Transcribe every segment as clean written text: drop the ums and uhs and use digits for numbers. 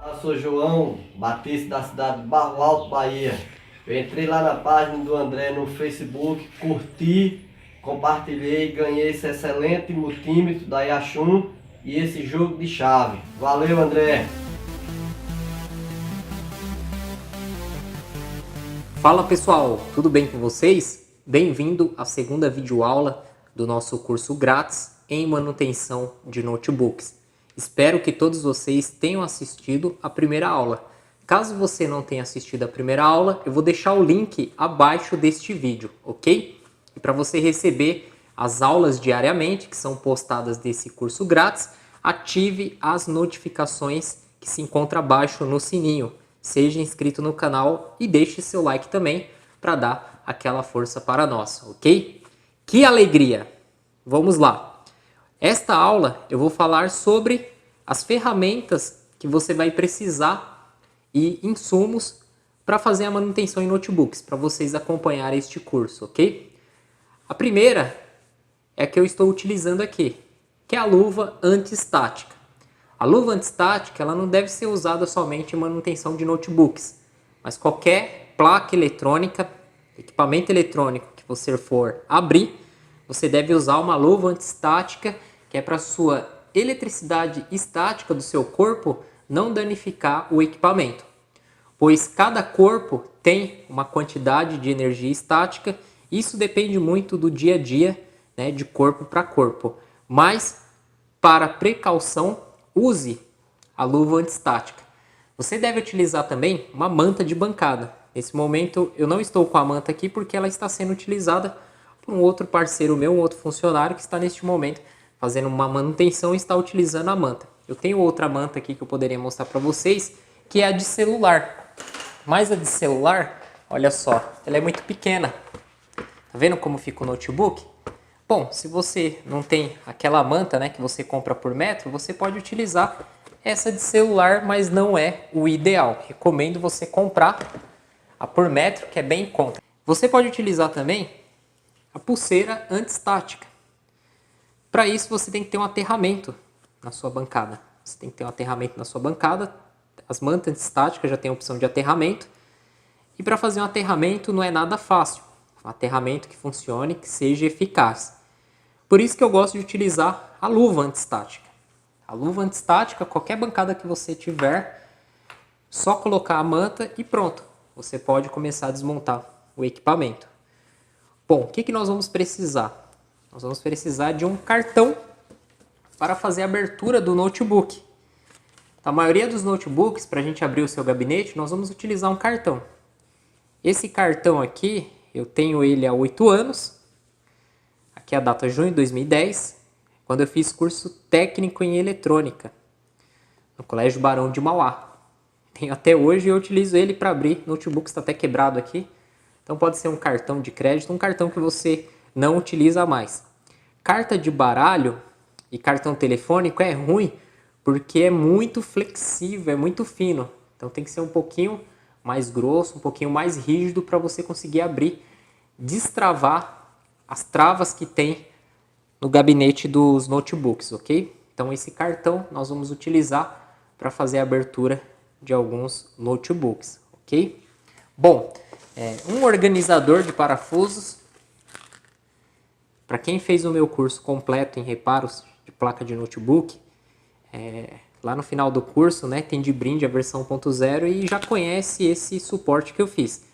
Eu sou João Batista, da cidade de Barro Alto, Bahia. Eu entrei lá na página do André no Facebook, curti, compartilhei, ganhei esse excelente multímetro da Yachun e esse jogo de chave. Valeu, André! Fala pessoal, tudo bem com vocês? Bem-vindo à segunda videoaula do nosso curso grátis em manutenção de notebooks. Espero que todos vocês tenham assistido a primeira aula. Caso você não tenha assistido a primeira aula, eu vou deixar o link abaixo deste vídeo, ok? E para você receber as aulas diariamente, que são postadas desse curso grátis, ative as notificações que se encontram abaixo no sininho. Seja inscrito no canal e deixe seu like também para dar aquela força para nós, ok? Que alegria! Vamos lá! Esta aula eu vou falar sobre as ferramentas que você vai precisar e insumos para fazer a manutenção em notebooks, para vocês acompanharem este curso, ok? A primeira é a que eu estou utilizando aqui, que é a luva anti-estática. A luva anti-estática ela não deve ser usada somente em manutenção de notebooks, mas qualquer placa eletrônica, equipamento eletrônico que você for abrir, você deve usar uma luva anti-estática que é para a sua eletricidade estática do seu corpo não danificar o equipamento, pois cada corpo tem uma quantidade de energia estática. Isso depende muito do dia a dia, né, de corpo para corpo, mas para precaução, use a luva anti-estática. Você deve utilizar também uma manta de bancada. Nesse momento eu não estou com a manta aqui porque ela está sendo utilizada por um outro parceiro meu, um outro funcionário que está neste momento fazendo uma manutenção e está utilizando a manta. Eu tenho outra manta aqui que eu poderia mostrar para vocês, que é a de celular. Mas a de celular, olha só, ela é muito pequena. Tá vendo como fica o notebook? Bom, se você não tem aquela manta, né, que você compra por metro, você pode utilizar essa de celular, mas não é o ideal. Recomendo você comprar a por metro, que é bem em conta. Você pode utilizar também a pulseira anti-estática. Para isso você tem que ter um aterramento na sua bancada. Você tem que ter um aterramento na sua bancada. As mantas anti-estáticas já tem a opção de aterramento. E para fazer um aterramento não é nada fácil. Um aterramento que funcione, que seja eficaz. Por isso que eu gosto de utilizar a luva anti-estática. A luva anti-estática, qualquer bancada que você tiver, só colocar a manta e pronto. Você pode começar a desmontar o equipamento. Bom, o que nós vamos precisar? Nós vamos precisar de um cartão para fazer a abertura do notebook. A maioria dos notebooks, para a gente abrir o seu gabinete, nós vamos utilizar um cartão. Esse cartão aqui, eu tenho ele há 8 anos. Aqui é a data junho de 2010, quando eu fiz curso técnico em eletrônica, no Colégio Barão de Mauá. Tenho até hoje e eu utilizo ele para abrir notebooks, está até quebrado aqui. Então pode ser um cartão de crédito, um cartão que você não utiliza mais. Carta de baralho e cartão telefônico é ruim porque é muito flexível, é muito fino. Então tem que ser um pouquinho mais grosso, um pouquinho mais rígido para você conseguir abrir, destravar as travas que tem no gabinete dos notebooks, ok? Então esse cartão nós vamos utilizar para fazer a abertura de alguns notebooks, ok? Bom, um organizador de parafusos. Para quem fez o meu curso completo em reparos de placa de notebook, lá no final do curso, né, tem de brinde a versão 1.0 e já conhece esse suporte que eu fiz.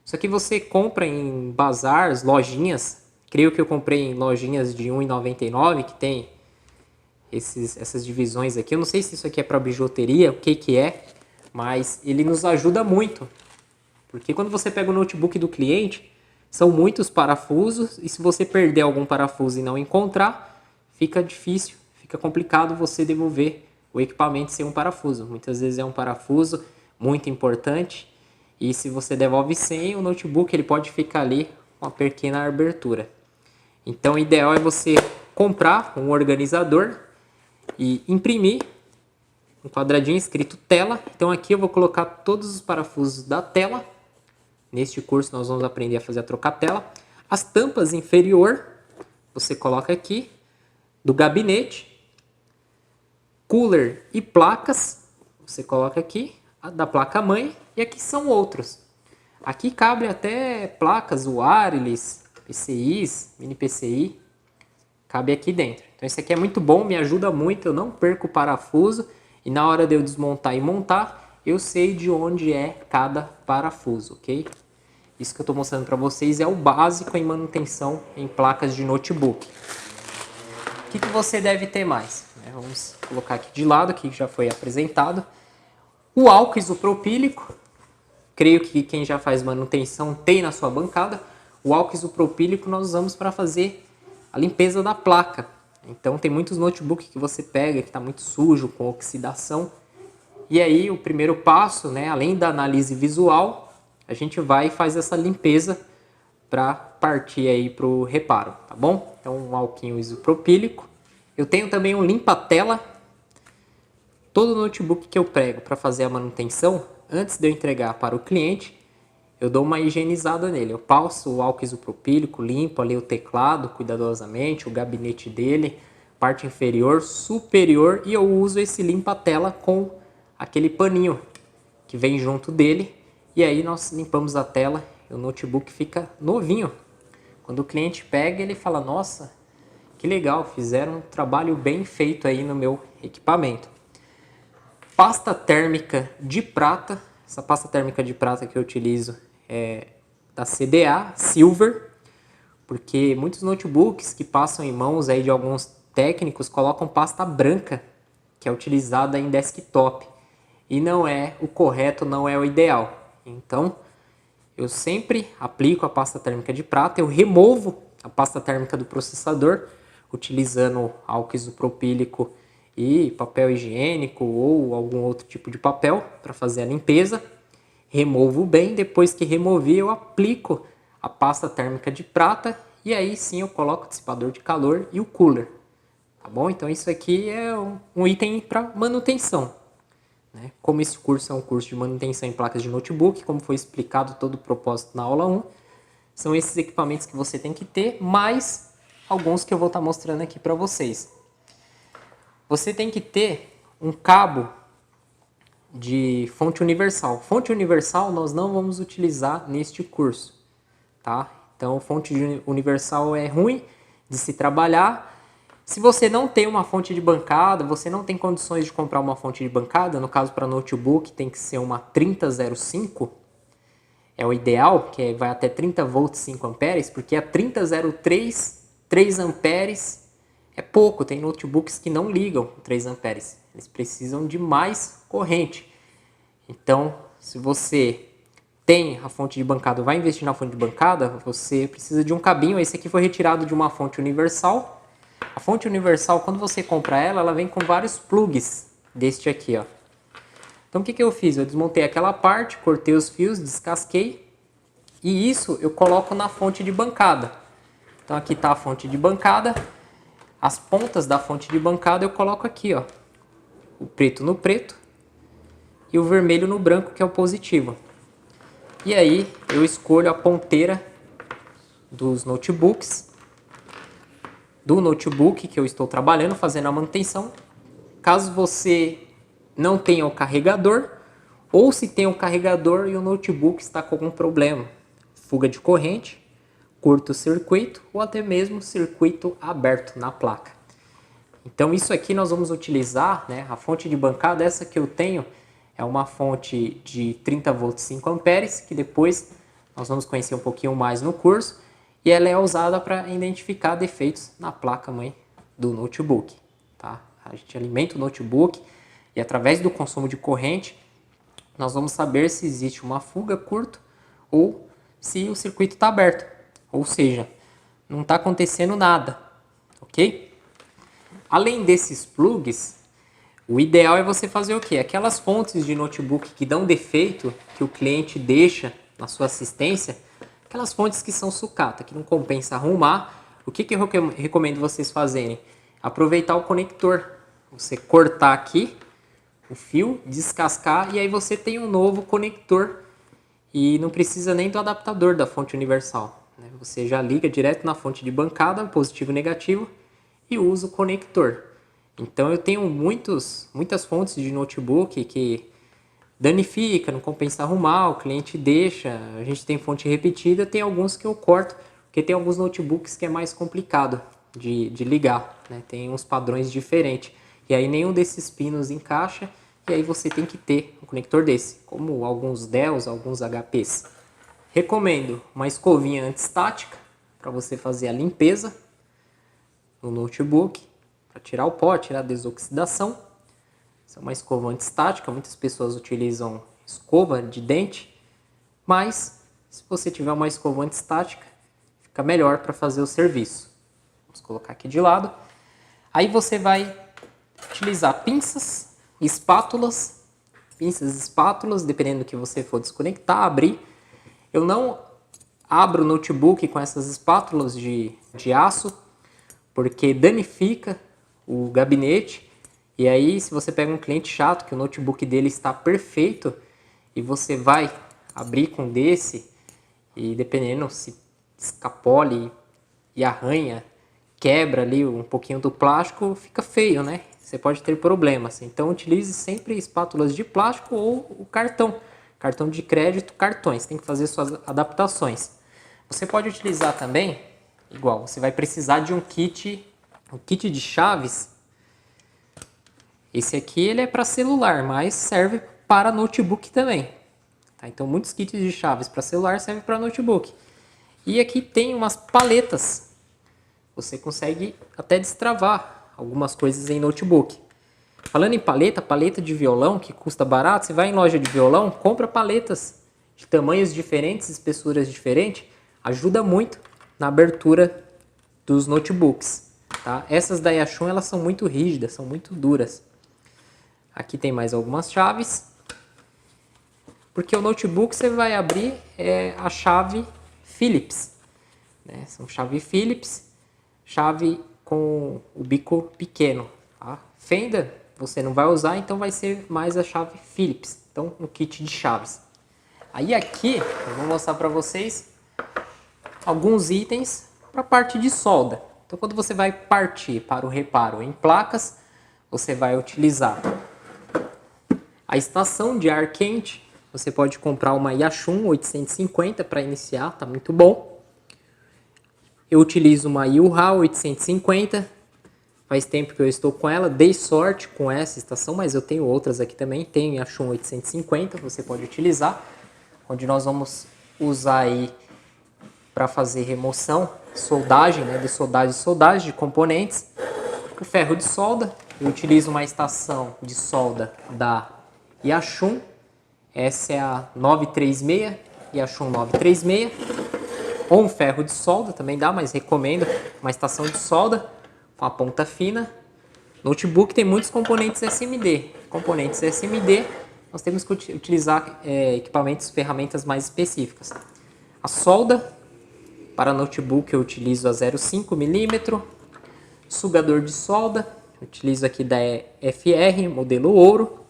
Isso aqui você compra em bazaars, lojinhas. Creio que eu comprei em lojinhas de R$ 1,99 que tem essas divisões aqui. Eu não sei se isso aqui é para bijuteria, o que é, mas ele nos ajuda muito. Porque quando você pega o notebook do cliente, são muitos parafusos e se você perder algum parafuso e não encontrar, fica difícil, fica complicado você devolver o equipamento sem um parafuso. Muitas vezes é um parafuso muito importante e se você devolve sem, o notebook ele pode ficar ali com uma pequena abertura. Então o ideal é você comprar um organizador e imprimir um quadradinho escrito tela. Então aqui eu vou colocar todos os parafusos da tela. Neste curso nós vamos aprender a fazer a troca-tela. As tampas inferior, você coloca aqui, do gabinete. Cooler e placas, você coloca aqui, a da placa-mãe, e aqui são outros. Aqui cabe até placas wireless, PCIs, mini PCI, cabe aqui dentro. Então esse aqui é muito bom, me ajuda muito, eu não perco o parafuso, e na hora de eu desmontar e montar, eu sei de onde é cada parafuso, ok? Isso que eu estou mostrando para vocês é o básico em manutenção em placas de notebook. O que você deve ter mais? Vamos colocar aqui de lado, que já foi apresentado. O álcool isopropílico, creio que quem já faz manutenção tem na sua bancada. O álcool isopropílico nós usamos para fazer a limpeza da placa. Então tem muitos notebooks que você pega que está muito sujo, com oxidação. E aí o primeiro passo, né, além da análise visual, a gente vai e faz essa limpeza para partir aí para o reparo, tá bom? Então um álcool isopropílico. Eu tenho também um limpa-tela. Todo notebook que eu prego para fazer a manutenção, antes de eu entregar para o cliente, eu dou uma higienizada nele. Eu passo o álcool isopropílico, limpo ali o teclado cuidadosamente, o gabinete dele, parte inferior, superior, e eu uso esse limpa-tela com aquele paninho que vem junto dele. E aí nós limpamos a tela e o notebook fica novinho. Quando o cliente pega, ele fala, nossa, que legal, fizeram um trabalho bem feito aí no meu equipamento. Pasta térmica de prata. Essa pasta térmica de prata que eu utilizo é da CDA, Silver, porque muitos notebooks que passam em mãos aí de alguns técnicos colocam pasta branca, que é utilizada em desktop. E não é o correto, não é o ideal. Então, eu sempre aplico a pasta térmica de prata, eu removo a pasta térmica do processador, utilizando álcool isopropílico e papel higiênico ou algum outro tipo de papel para fazer a limpeza. Removo bem, depois que removi eu aplico a pasta térmica de prata e aí sim eu coloco o dissipador de calor e o cooler. Tá bom? Então isso aqui é um item para manutenção. Como esse curso é um curso de manutenção em placas de notebook, como foi explicado todo o propósito na aula 1, são esses equipamentos que você tem que ter, mais alguns que eu vou estar mostrando aqui para vocês. Você tem que ter um cabo de fonte universal. Fonte universal nós não vamos utilizar neste curso, tá? Então, fonte universal é ruim de se trabalhar. Se você não tem uma fonte de bancada, você não tem condições de comprar uma fonte de bancada, no caso para notebook tem que ser uma 3005, é o ideal, que vai até 30 volts 5 amperes, porque a 3003, 3 amperes é pouco, tem notebooks que não ligam 3 amperes, eles precisam de mais corrente. Então, se você tem a fonte de bancada, vai investir na fonte de bancada, você precisa de um cabinho. Esse aqui foi retirado de uma fonte universal. A fonte universal, quando você compra ela, ela vem com vários plugs deste aqui, ó. Então o que eu fiz? Eu desmontei aquela parte, cortei os fios, descasquei e isso eu coloco na fonte de bancada. Então aqui está a fonte de bancada, as pontas da fonte de bancada eu coloco aqui, ó. O preto no preto e o vermelho no branco, que é o positivo. E aí eu escolho a ponteira dos notebooks, do notebook que eu estou trabalhando, fazendo a manutenção. Caso você não tenha o carregador, ou se tem o carregador e o notebook está com algum problema, fuga de corrente, curto-circuito ou até mesmo circuito aberto na placa. Então isso aqui nós vamos utilizar, né, a fonte de bancada, essa que eu tenho, é uma fonte de 30 volts 5 amperes, que depois nós vamos conhecer um pouquinho mais no curso. E ela é usada para identificar defeitos na placa-mãe do notebook. Tá? A gente alimenta o notebook e através do consumo de corrente, nós vamos saber se existe uma fuga curta ou se o circuito está aberto. Ou seja, não está acontecendo nada. Ok? Além desses plugs, o ideal é você fazer o quê? Aquelas fontes de notebook que dão defeito, que o cliente deixa na sua assistência, aquelas fontes que são sucata, que não compensa arrumar, o que eu recomendo vocês fazerem? Aproveitar o conector. Você cortar aqui o fio, descascar e aí você tem um novo conector e não precisa nem do adaptador da fonte universal, né? Você já liga direto na fonte de bancada, positivo e negativo, e usa o conector. Então eu tenho muitas fontes de notebook que danifica, não compensa arrumar, o cliente deixa, a gente tem fonte repetida, tem alguns que eu corto, porque tem alguns notebooks que é mais complicado de ligar, né? Tem uns padrões diferentes, e aí nenhum desses pinos encaixa, e aí você tem que ter um conector desse, como alguns Dells, alguns HPs. Recomendo uma escovinha antistática, para você fazer a limpeza no notebook, para tirar o pó, tirar a desoxidação. Essa é uma escova antistática, muitas pessoas utilizam escova de dente, mas se você tiver uma escova antistática, fica melhor para fazer o serviço. Vamos colocar aqui de lado. Aí você vai utilizar pinças, espátulas, dependendo do que você for desconectar, abrir. Eu não abro o notebook com essas espátulas de aço, porque danifica o gabinete. E aí, se você pega um cliente chato, que o notebook dele está perfeito, e você vai abrir com um desse, e dependendo se escapole e arranha, quebra ali um pouquinho do plástico, fica feio, né? Você pode ter problemas. Então, utilize sempre espátulas de plástico ou o cartão de crédito, cartões. Tem que fazer suas adaptações. Você pode utilizar também, igual, você vai precisar de um kit de chaves. Esse aqui ele é para celular, mas serve para notebook também. Tá? Então, muitos kits de chaves para celular servem para notebook. E aqui tem umas paletas. Você consegue até destravar algumas coisas em notebook. Falando em paleta de violão, que custa barato, você vai em loja de violão, compra paletas de tamanhos diferentes, espessuras diferentes, ajuda muito na abertura dos notebooks. Tá? Essas da Yashun, elas são muito rígidas, são muito duras. Aqui tem mais algumas chaves. Porque o notebook você vai abrir a chave Phillips. Né? São chave Phillips, chave com o bico pequeno. Tá? Fenda você não vai usar, então vai ser mais a chave Phillips. Então, no kit de chaves. Aí aqui, eu vou mostrar para vocês alguns itens para a parte de solda. Então, quando você vai partir para o reparo em placas, você vai utilizar a estação de ar quente. Você pode comprar uma Yashun 850 para iniciar, tá muito bom. Eu utilizo uma Yamaha 850. Faz tempo que eu estou com ela, dei sorte com essa estação, mas eu tenho outras aqui também. Tenho Yashun 850, você pode utilizar, onde nós vamos usar aí para fazer remoção, soldagem, né, soldagem de componentes. O ferro de solda, eu utilizo uma estação de solda da Yashun. Essa é a 936, Yashun 936. Ou um ferro de solda, também dá, mas recomendo uma estação de solda com a ponta fina. Notebook tem muitos componentes SMD. Componentes SMD, nós temos que utilizar ferramentas mais específicas. A solda, para notebook eu utilizo a 0,5 mm. Sugador de solda, eu utilizo aqui da FR, modelo ouro.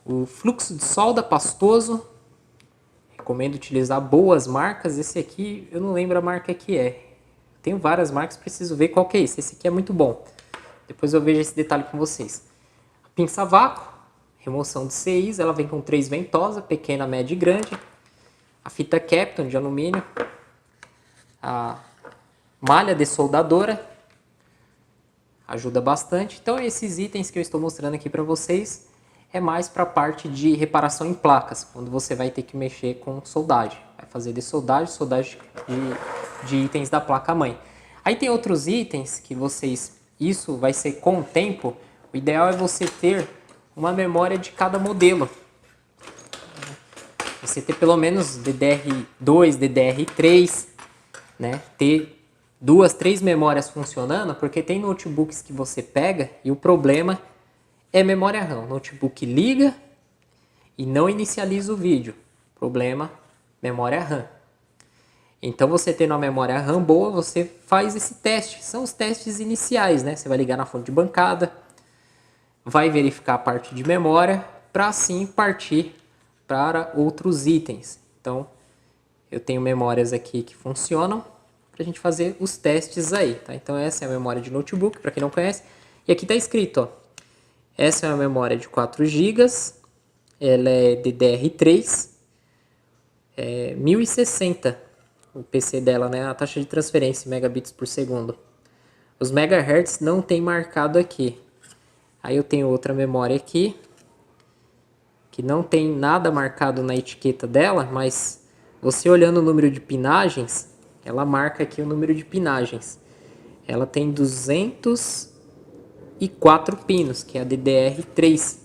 O fluxo de solda pastoso, recomendo utilizar boas marcas. Esse aqui, eu não lembro a marca que é. Tenho várias marcas, preciso ver qual que é esse. Esse aqui é muito bom. Depois eu vejo esse detalhe com vocês. A pinça vácuo, remoção de CIs, ela vem com 3 ventosas, pequena, média e grande. A fita Kapton de alumínio. A malha dessoldadora, ajuda bastante. Então esses itens que eu estou mostrando aqui para vocês é mais para a parte de reparação em placas, quando você vai ter que mexer com soldagem. Vai fazer dessoldagem, soldagem de itens da placa-mãe. Aí tem outros itens que isso vai ser com o tempo. O ideal é você ter uma memória de cada modelo. Você ter pelo menos DDR2, DDR3, né? Ter 2, 3 memórias funcionando, porque tem notebooks que você pega e o problema é memória RAM. O notebook liga e não inicializa o vídeo. Problema, memória RAM. Então, você tendo uma memória RAM boa, você faz esse teste. São os testes iniciais, né? Você vai ligar na fonte de bancada, vai verificar a parte de memória para assim partir para outros itens. Então, eu tenho memórias aqui que funcionam para a gente fazer os testes aí, tá? Então, essa é a memória de notebook, para quem não conhece. E aqui está escrito, ó, essa é uma memória de 4 GB, ela é DDR3, 1060 o PC dela, né? A taxa de transferência em megabits por segundo. Os megahertz não tem marcado aqui. Aí eu tenho outra memória aqui, que não tem nada marcado na etiqueta dela, mas você olhando o número de pinagens, ela marca aqui o número de pinagens. Ela tem 204 pinos, que é a DDR3.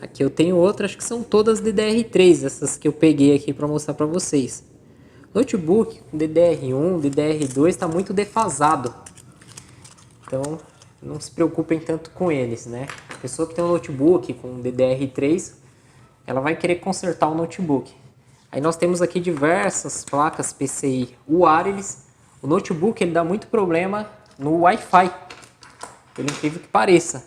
Aqui eu tenho outra, acho que são todas DDR3, essas que eu peguei aqui para mostrar para vocês. Notebook com DDR1, DDR2 está muito defasado. Então, não se preocupem tanto com eles, né? A pessoa que tem um notebook com DDR3, ela vai querer consertar o notebook. Aí nós temos aqui diversas placas PCI wireless. O notebook ele dá muito problema no Wi-Fi, pelo incrível que pareça.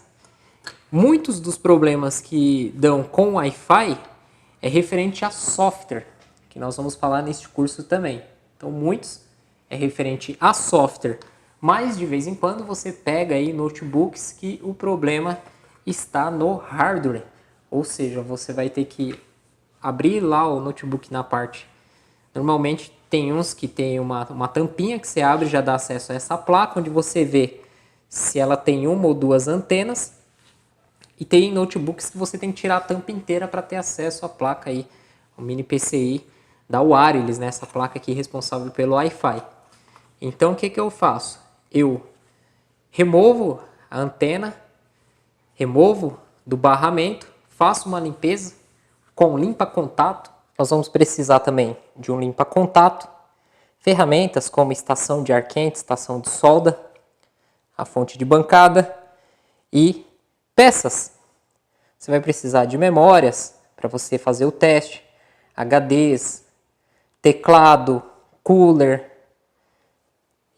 Muitos dos problemas que dão com Wi-Fi é referente a software, que nós vamos falar neste curso também. Então, muitos é referente a software, mas de vez em quando você pega aí notebooks que o problema está no hardware, ou seja, você vai ter que abrir lá o notebook na parte. Normalmente tem uns que tem uma tampinha que você abre e já dá acesso a essa placa, onde você vê se ela tem uma ou duas antenas. E tem notebooks que você tem que tirar a tampa inteira para ter acesso à placa aí, o mini PCI da wireless, né? Essa placa aqui responsável pelo Wi-Fi. Então o que eu faço? Eu removo a antena, removo do barramento, faço uma limpeza com limpa-contato. Nós vamos precisar também de um limpa-contato, ferramentas como estação de ar quente, estação de solda, a fonte de bancada e peças. Você vai precisar de memórias para você fazer o teste, HDs, teclado, cooler.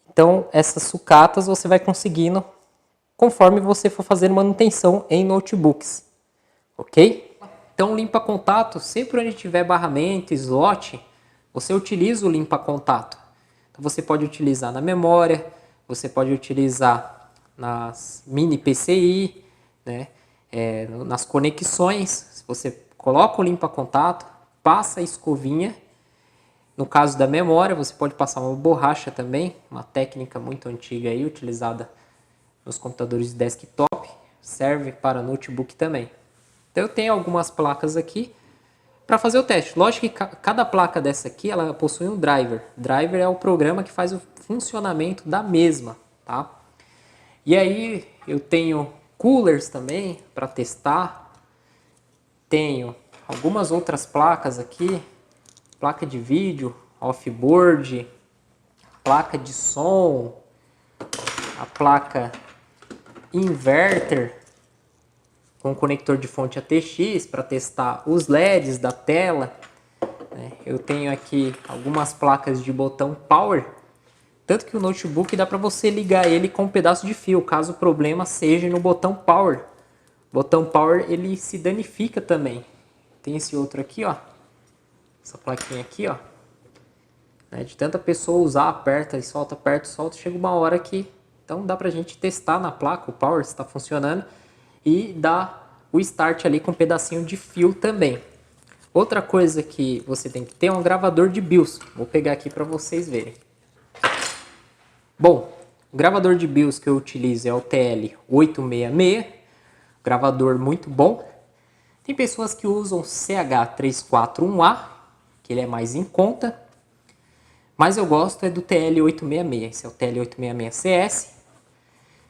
Então, essas sucatas você vai conseguindo conforme você for fazendo manutenção em notebooks. Ok? Então, limpa-contato, sempre onde tiver barramento, slot, você utiliza o limpa-contato. Então, você pode utilizar na memória, você pode utilizar nas mini PCI, né? Nas conexões, você coloca o limpa-contato, passa a escovinha. No caso da memória, você pode passar uma borracha também, uma técnica muito antiga aí, utilizada nos computadores de desktop, serve para notebook também. Então eu tenho algumas placas aqui para fazer o teste. Lógico que cada placa dessa aqui, ela possui um driver. Driver é o programa que faz o funcionamento da mesma, tá? E aí eu tenho coolers também para testar. Tenho algumas outras placas aqui, placa de vídeo, off-board, placa de som, a placa inverter com conector de fonte ATX para testar os LEDs da tela. Eu tenho aqui algumas placas de botão power, tanto que o notebook dá para você ligar ele com um pedaço de fio, caso o problema seja no botão power. O botão power ele se danifica também. Tem esse outro aqui, ó. Essa plaquinha aqui, ó. De tanta pessoa usar, aperta e solta, chega uma hora que... Então dá pra gente testar na placa o power se está funcionando e dar o start ali com um pedacinho de fio também. Outra coisa que você tem que ter é um gravador de BIOS. Vou pegar aqui para vocês verem. Bom, o gravador de BIOS que eu utilizo é o TL866, gravador muito bom. Tem pessoas que usam CH341A, que ele é mais em conta, mas eu gosto é do TL866, esse é o TL866CS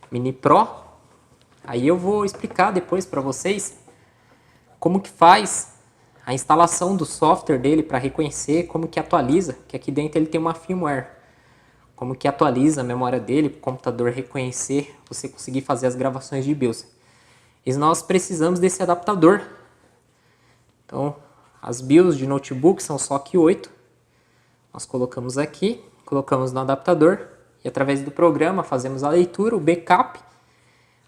Mini Pro. Aí eu vou explicar depois para vocês como que faz a instalação do software dele para reconhecer, como que atualiza, que aqui dentro ele tem uma firmware. Como que atualiza a memória dele para o computador reconhecer, você conseguir fazer as gravações de BIOS. E nós precisamos desse adaptador. Então, as BIOS de notebook são SOC 8. Nós colocamos aqui, colocamos no adaptador e através do programa fazemos a leitura, o backup.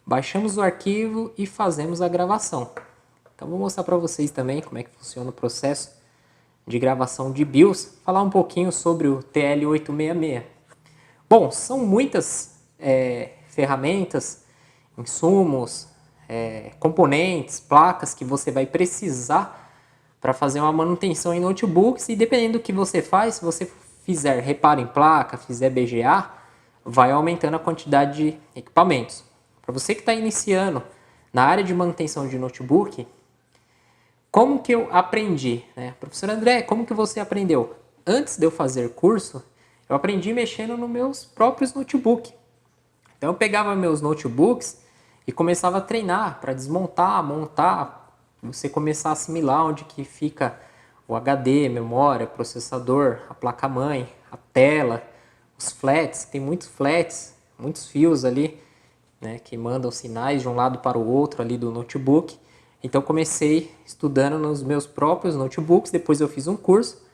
baixamos o arquivo e fazemos a gravação. Então vou mostrar para vocês também como é que funciona o processo de gravação de BIOS, falar um pouquinho sobre o TL866. Bom, são muitas ferramentas, insumos, componentes, placas que você vai precisar para fazer uma manutenção em notebooks, e dependendo do que você faz, se você fizer reparo em placa, fizer BGA, vai aumentando a quantidade de equipamentos. Para você que está iniciando na área de manutenção de notebook, como que eu aprendi? Professor André, como que você aprendeu? Antes de eu fazer curso, eu aprendi mexendo nos meus próprios notebooks. Então eu pegava meus notebooks e começava a treinar para desmontar, montar, você começar a assimilar onde que fica o HD, memória, processador, a placa-mãe, a tela, os flats, tem muitos flats, muitos fios ali, que mandam sinais de um lado para o outro ali do notebook. Então comecei estudando nos meus próprios notebooks, depois eu fiz um curso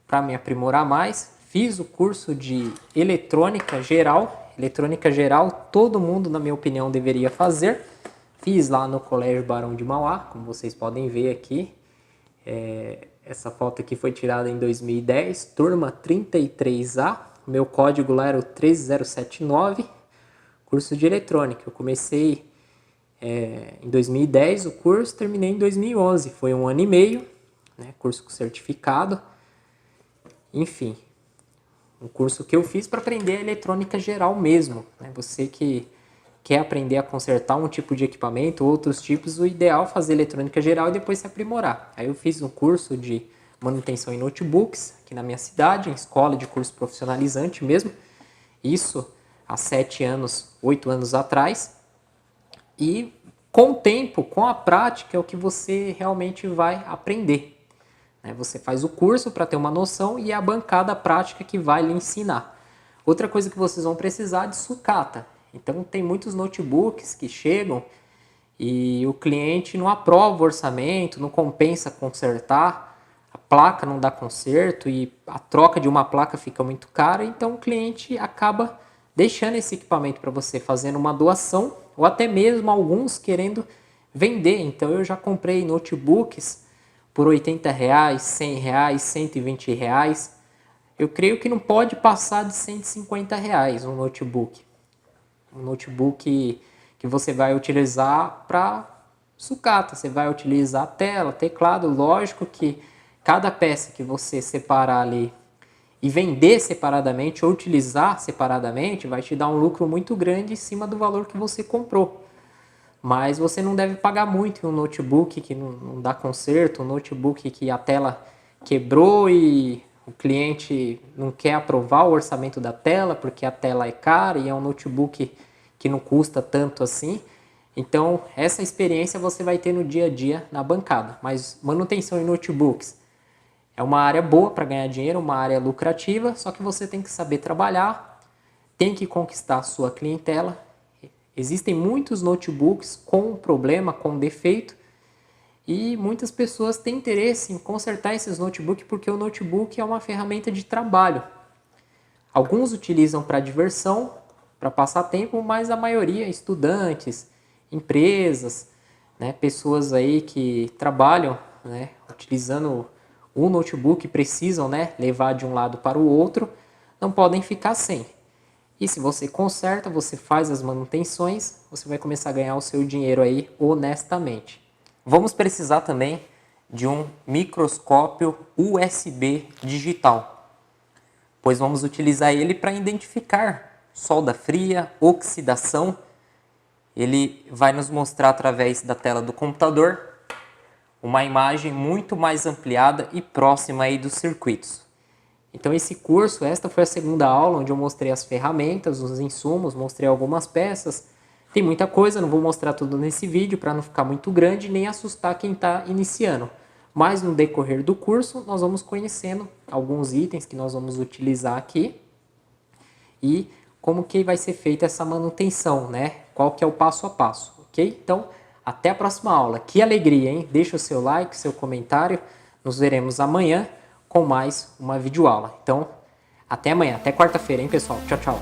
para me aprimorar mais, fiz o curso de eletrônica geral. Eletrônica geral todo mundo, na minha opinião, deveria fazer. Fiz lá no Colégio Barão de Mauá, como vocês podem ver aqui. Essa foto aqui foi tirada em 2010, turma 33A. Meu código lá era o 13079, curso de eletrônica. Eu comecei em 2010 o curso, terminei em 2011. Foi 1 ano e meio, curso com certificado. Enfim, um curso que eu fiz para aprender a eletrônica geral mesmo. Você que quer aprender a consertar um tipo de equipamento, outros tipos, o ideal é fazer eletrônica geral e depois se aprimorar. Aí eu fiz um curso de manutenção em notebooks aqui na minha cidade, em escola de curso profissionalizante mesmo. Isso há 7 anos, 8 anos atrás. E com o tempo, com a prática, é o que você realmente vai aprender. Você faz o curso para ter uma noção e é a bancada prática que vai lhe ensinar. Outra coisa que vocês vão precisar é de sucata. Então tem muitos notebooks que chegam e o cliente não aprova o orçamento, não compensa consertar, a placa não dá conserto e a troca de uma placa fica muito cara, então o cliente acaba deixando esse equipamento para você, fazendo uma doação, ou até mesmo alguns querendo vender. Então eu já comprei notebooks por R$80, R$100, R$120. Eu creio que não pode passar de R$150 um notebook. Um notebook que você vai utilizar para sucata, você vai utilizar tela, teclado. Lógico que cada peça que você separar ali e vender separadamente ou utilizar separadamente vai te dar um lucro muito grande em cima do valor que você comprou. Mas você não deve pagar muito em um notebook que não dá conserto, um notebook que a tela quebrou e o cliente não quer aprovar o orçamento da tela porque a tela é cara e é um notebook que não custa tanto assim. Então essa experiência você vai ter no dia a dia na bancada. Mas manutenção em notebooks é uma área boa para ganhar dinheiro, uma área lucrativa, só que você tem que saber trabalhar, tem que conquistar a sua clientela. Existem muitos notebooks com problema, com defeito, e muitas pessoas têm interesse em consertar esses notebooks porque o notebook é uma ferramenta de trabalho. Alguns utilizam para diversão, para passar tempo, mas a maioria, estudantes, empresas, pessoas aí que trabalham, utilizando o notebook, precisam levar de um lado para o outro, não podem ficar sem. E se você conserta, você faz as manutenções, você vai começar a ganhar o seu dinheiro aí honestamente. Vamos precisar também de um microscópio USB digital, pois vamos utilizar ele para identificar solda fria, oxidação. Ele vai nos mostrar através da tela do computador uma imagem muito mais ampliada e próxima aí dos circuitos. Então esse curso, esta foi a segunda aula onde eu mostrei as ferramentas, os insumos, mostrei algumas peças. Tem muita coisa, não vou mostrar tudo nesse vídeo para não ficar muito grande nem assustar quem está iniciando. Mas no decorrer do curso nós vamos conhecendo alguns itens que nós vamos utilizar aqui e como que vai ser feita essa manutenção, Qual que é o passo a passo, ok? Então, até a próxima aula. Que alegria, hein? Deixa o seu like, seu comentário. Nos veremos amanhã com mais uma videoaula. Então, até amanhã, até quarta-feira, hein, pessoal? Tchau, tchau.